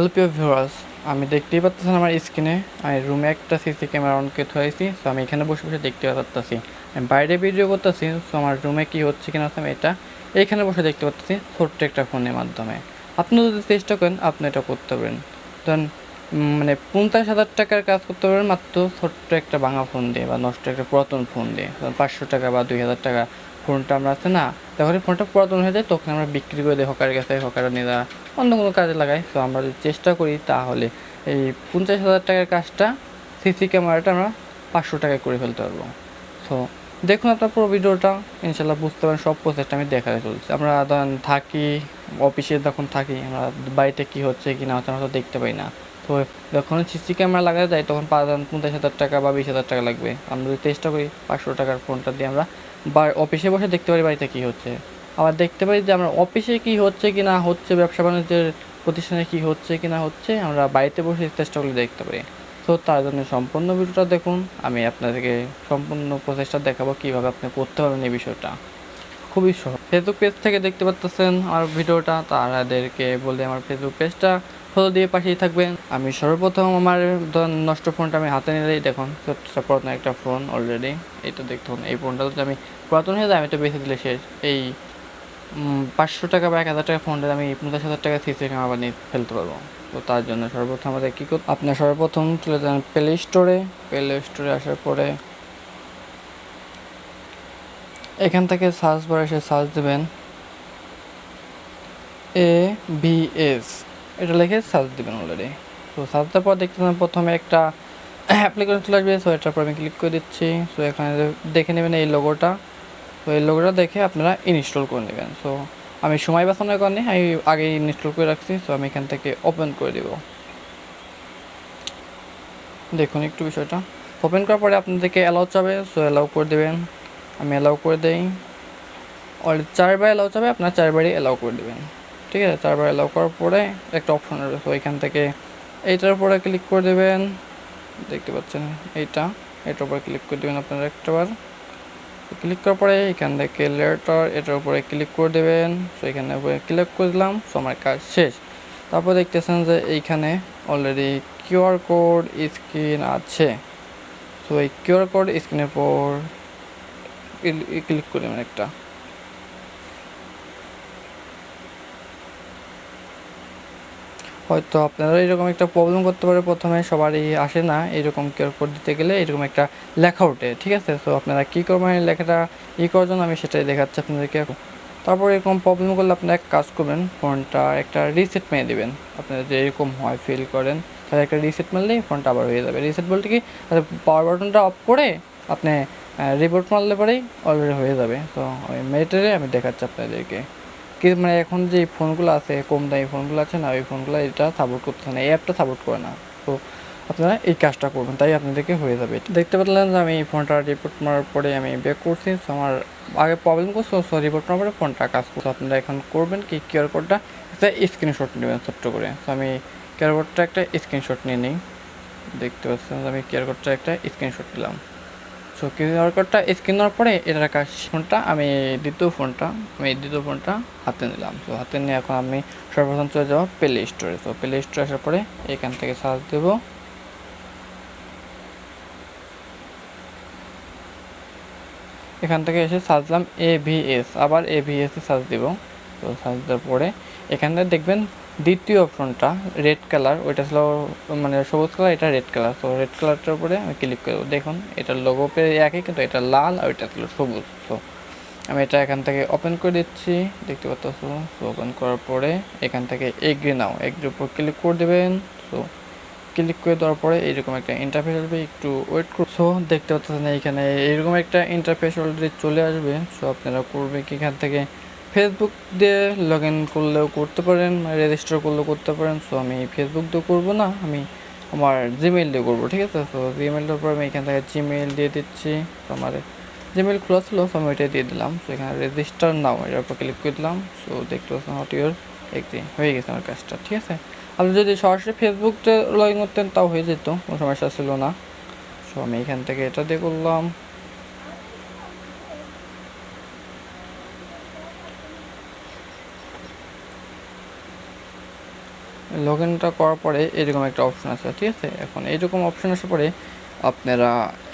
Hello প্রিয় viewers, আমি দেখতেই পাচ্ছেন আমার স্ক্রিনে আমি রুমে একটা সিসি ক্যামেরা অন করে থুয়েছি। সো আমি এখানে বসে বসে দেখতে পাচ্ছি। আমি বাইরে ভিডিও করতেছি, সো আমার রুমে কি হচ্ছে কিনা আমি এটা এইখানে বসে দেখতে পাচ্ছি ছোট্ট একটা ফোনের মাধ্যমে। আপনি যদি চেষ্টা করেন আপনি এটা করতে পারেন। ধরেন মানে 50,000 টাকার কাজ করতে পারবেন মাত্র ছোট্ট একটা ভাঙা ফোন দিয়ে বা নষ্ট একটা পুরাতন ফোন দিয়ে। 500 টাকা বা 2,000 টাকা ফোনটা আমরা আছে না, যখন ফোনটা পুরাতন হয়ে যায় তখন আমরা বিক্রি করে দিই হকারের কাছে, হকাররা নিয়ে অন্য কোনো কাজে লাগাই। তো আমরা যদি চেষ্টা করি তাহলে এই 50,000 টাকার কাজটা সিসি ক্যামেরাটা আমরা 500 টাকায় করে ফেলতে পারবো। সো দেখুন আপনার পুরো ভিডিওটা, ইনশাল্লাহ বুঝতে পারেন সব প্রসেসটা আমি দেখাতে চলছি। আমরা ধরেন থাকি অফিসে, যখন থাকি আমরা বাড়িতে কী হচ্ছে কি না হচ্ছে আমরা তো দেখতে পাই না। তো যখন সিসি ক্যামেরা লাগাতে যায় তখন 50,000 টাকা বা 20,000 টাকা লাগবে। আমরা যদি চেষ্টা করি 500 টাকার ফোনটা দিয়ে আমরা অফিসে বসে দেখতে পারি বাড়িতে কী হচ্ছে। আবার দেখতে পারি যে আমরা অফিসে কী হচ্ছে কি না হচ্ছে, ব্যবসা বাণিজ্যের প্রতিষ্ঠানে কী হচ্ছে কি না হচ্ছে, আমরা বাড়িতে বসে চেষ্টা করলে দেখতে পারি। তো তার জন্য সম্পূর্ণ ভিডিওটা দেখুন, আমি আপনাদেরকে সম্পূর্ণ প্রসেসটা দেখাবো কীভাবে আপনি করতে পারবেন এই বিষয়টা। খুবই সহজ। ফেসবুক পেজ থেকে দেখতে পাচ্ছেন আমার ভিডিওটা, তাদেরকে বলে আমার ফেসবুক পেজটা ফলো দিয়ে পাশেই থাকবেন। আমি সর্বপ্রথম আমার নষ্ট ফোনটা আমি হাতে নিলেই দেখুন ছোট্ট পুরাতন একটা ফোন অলরেডি। এইটা দেখুন, এই ফোনটা যদি আমি পুরাতন হয়ে যায় আমি তো বেঁচে দিলে শেষ। এই 500 টাকা বা 1,000 টাকা ফোনটা আমি 50,000 টাকা সিসি ক্যামেরা বানিয়ে ফেলতে পারবো। তো তার জন্য সর্বপ্রথম আমাদের কী করতে, আপনার সর্বপ্রথম চলে যান প্লে স্টোরে। প্লে স্টোরে আসার পরে এখান থেকে সার্চ বারে এসে সার্চ দেবেন ABS, এটা লিখে সার্চ দেবেন অলরেডি। তো সার্চ দেওয়ার পর দেখতে পাবেন প্রথমে একটা অ্যাপ্লিকেশন চলে আসবে। সো এটার পর আমি ক্লিক করে দিচ্ছি। সো এখানে দেখে নেবেন এই লোগোটা। তো এই লোগোটা দেখে আপনারা ইনস্টল করে নেবেন। সো আমি সময় বাঁচানোর কারণে আমি আগে ইনস্টল করে রাখছি। সো আমি এখান থেকে ওপেন করে দেব। দেখুন একটু বিষয়টা ওপেন করার পরে আপনাদেরকে অ্যালাউ চাবে। সো অ্যালাউ করে দেবেন। আমি অ্যালাউ করে দেই। অলরেডি 4বার অ্যালাউ চাবে, আপনার 4বারই অ্যালাউ করে দেবেন। ঠিক আছে, 4বার অ্যালাউ করার পরে একটা অপশন আসবে। তো এখান থেকে এইটার উপরে ক্লিক করে দেবেন। দেখতে পাচ্ছেন এটার উপরে ক্লিক করে দেবেন আপনারা একটাবার। ক্লিক করার পরে এখান থেকে লেটার এটার উপরে ক্লিক করে দেবেন। সো এখানে উপরে ক্লিক করে দিলাম। সো আমার কাজ শেষ। তারপর দেখতেছেন যে এইখানে অলরেডি কিউআর কোড স্ক্রিন আছে। সো এই কিউআর কোড স্ক্রিনের পর ক্লিক করে দেবেন একটা। হয়তো আপনারা এরকম একটা প্রবলেম করতে পারে, প্রথমে সবারই আসে না এরকম কিউআর কোড দিতে গেলে এরকম একটা লেখা ওঠে। ঠিক আছে, সো আপনারা কী করবেন লেখাটা করার জন্য আমি সেটাই দেখাচ্ছি আপনাদেরকে। তারপর এরকম প্রবলেম করলে আপনারা এক কাজ করবেন, ফোনটা একটা রিসেট মেরে দেবেন। আপনারা যে এরকম হয় ফিল করেন তাহলে একটা রিসেট মারলেই ফোনটা আবার হয়ে যাবে। রিসেট বলতে কি, পাওয়ার বাটনটা অফ করে আপনি রিবোট মারলে পরেই অলরেডি হয়ে যাবে। তো ওই মেটেরে আমি দেখাচ্ছি আপনাদেরকে। মানে এখন যে ফোনগুলো আছে, কম দামি ফোনগুলো আছে না, ওই ফোনগুলো এটা সাপোর্ট করতেছে না, এই অ্যাপটা সাপোর্ট করে না। তো আপনারা এই কাজটা করবেন, তাই আপনাদেরকে হয়ে যাবে। দেখতে পেলেন যে আমি এই ফোনটা রিপোর্ট মারার পরে আমি ব্যাক করছি। সো আমার আগে প্রবলেম করছো, সো রিপোর্ট মারার পরে ফোনটা কাজ করছে। আপনারা এখন করবেন কি, কিউআর কোডটা একটা স্ক্রিনশট নেবেন ছোট্ট করে। সো আমি কিউআর কোডটা একটা স্ক্রিনশট নিয়ে নিই। দেখতে পাচ্ছেন আমি কিউআর কোডটা একটা স্ক্রিনশট নিলাম। সো কিউআর কোডটা স্ক্যান করার পরে এটার কাজ ফোনটা আমি দ্বিতীয় ফোনটা হাতে নিলাম। তো হাতে নিয়ে এখন আমি সর্বপ্রথম চলে যাবো প্লে স্টোরে। তো প্লে স্টোরে আসার পরে এখান থেকে সার্চ দেব। এখান থেকে এসে সার্চ দিলাম AVS, আবার AVS এ সার্চ দেব। তো সার্চ দেওয়ার পরে এখানে দেখবেন দ্বিতীয় অপশনটা রেড কালার, ওইটা ছিল মানে সবুজ কালার, এটা রেড কালার। তো রেড কালারটার উপরে আমি ক্লিক করব। দেখুন এটার লোগো পেয়ে একই, কিন্তু এটা লাল আর এটা ছিল সবুজ। তো আমি এটা এখান থেকে ওপেন করে দিচ্ছি, দেখতে পাচ্ছ। সো ওপেন করার পরে এখান থেকে এগ্রি নাও, এগ্রির উপর ক্লিক করে দেবেন। সো ক্লিক করে দেওয়ার পরে এইরকম একটা ইন্টারফেস আসবে, একটু ওয়েট করছো। দেখতে পাচ্ছেন এইখানে এইরকম একটা ইন্টারফেস অলরেডি চলে আসবে। সো আপনারা করবে কি, এখান থেকে ফেসবুক দিয়ে লগ ইন করলেও করতে পারেন, রেজিস্টার করলেও করতে পারেন। সো আমি ফেসবুক দিয়ে করবো না, আমি আমার জিমেইল দিয়ে করবো। ঠিক আছে, তো জিমেইলের উপর আমি এখান থেকে জিমেইল দিয়ে দিচ্ছি। তো আমার জিমেইল খোলা ছিল, সো আমি ওইটাই দিয়ে দিলাম। সো এখানে রেজিস্টার নাও এটার উপর ক্লিক করে দিলাম। সো দেখতে পাচ্ছেন হট ইউর এগ্রি, হয়ে গেছে আমার কাজটা। ঠিক আছে, আপনি যদি সরাসরি ফেসবুকতে লগ ইন করতেন তাও হয়ে যেত, কোনো সমস্যা ছিল না। সো আমি এখান থেকে এটা দিয়ে করলাম। লগ ইনটা করার পরে এরকম একটা অপশন আছে, ঠিক আছে। এখন এইরকম অপশন আসার পরে আপনারা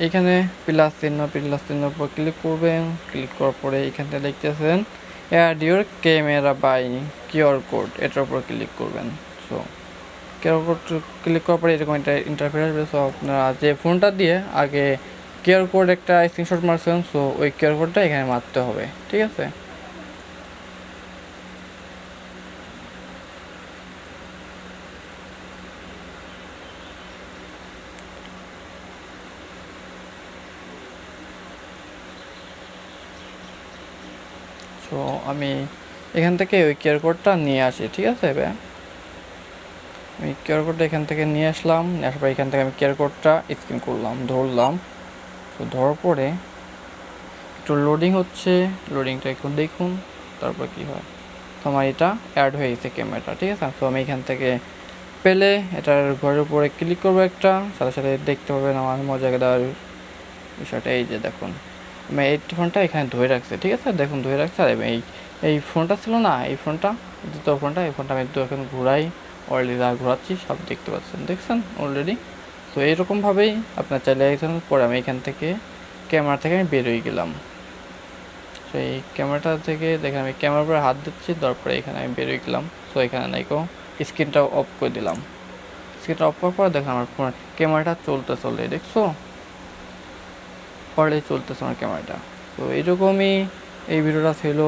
এখানে প্লাস চিহ্নের উপর ক্লিক করবেন। ক্লিক করার পরে এখান থেকে দেখতেছেন add your camera by QR code, এটার উপর ক্লিক করবেন। সো কিউআর কোড ক্লিক করার পরে এরকম একটা ইন্টারফেস আসবে। সো আপনারা যে ফোনটা দিয়ে আগে কিউআর কোড একটা স্ক্রিনশট মারছেন, সো ওই কিউআর কোডটা এখানে মারতে হবে, ঠিক আছে। সো আমি এখান থেকে ওই কিউআর কোডটা নিয়ে আসি, ঠিক আছে ভাই। আমি কিউআর কোডটা এখান থেকে নিয়ে আসলাম, আসার পর এখান থেকে আমি কিউআর কোডটা স্ক্যান করলাম, ধরলাম। তো ধরার পরে একটু লোডিং হচ্ছে, লোডিংটা এখন দেখুন, তারপর কি হয়। তো আমার এটা অ্যাড হয়ে গেছে ক্যামেরাটা, ঠিক আছে। তো আমি এখান থেকে পেলে এটার ঘরের উপরে ক্লিক করবো একটা, সাথে সাথে দেখতে পাবেন আমার মজাকে দেওয়ার বিষয়টা। এই যে দেখুন, আমি এই ফোনটা এখানে ধরে রাখছি, ঠিক আছে। দেখুন ধরে রাখছি। আর এই ফোনটা ছিল না, এই ফোনটা দ্বিতীয় ফোনটা, এই ফোনটা আমি একটু এখন ঘুরাই, অলরেডি যা ঘোরাচ্ছি সব দেখতে পাচ্ছেন, দেখছেন অলরেডি। তো এইরকমভাবেই আপনার চাইলে একজন পরে আমি এখান থেকে ক্যামেরা থেকে আমি বেরোয় গেলাম। সো এই ক্যামেরাটা থেকে দেখেন আমি ক্যামেরার উপরে হাত দিচ্ছি, তারপরে এখানে আমি বেরোয় গেলাম। সো এখানে নাইকো স্ক্রিনটাও অফ করে দিলাম। স্ক্রিনটা অফ করার পরে দেখেন আমার ফোন ক্যামেরাটা চলতে দেখছো, অলরেডি চলতেছে আমার ক্যামেরাটা। তো এইরকমই এই ভিডিওটা ছিল।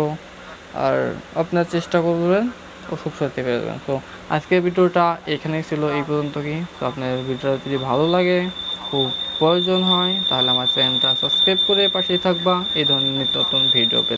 আর আপনার চেষ্টা করবেন ও খুব সত্যি পেয়ে যাবেন। তো আজকের ভিডিওটা এখানেই ছিল, এই পর্যন্ত কি। তো আপনার ভিডিওটা যদি ভালো লাগে, খুব প্রয়োজন হয়, তাহলে আমার চ্যানেলটা সাবস্ক্রাইব করে পাশেই থাকবা এই ধরনের নিত্য নতুন ভিডিও পেতে।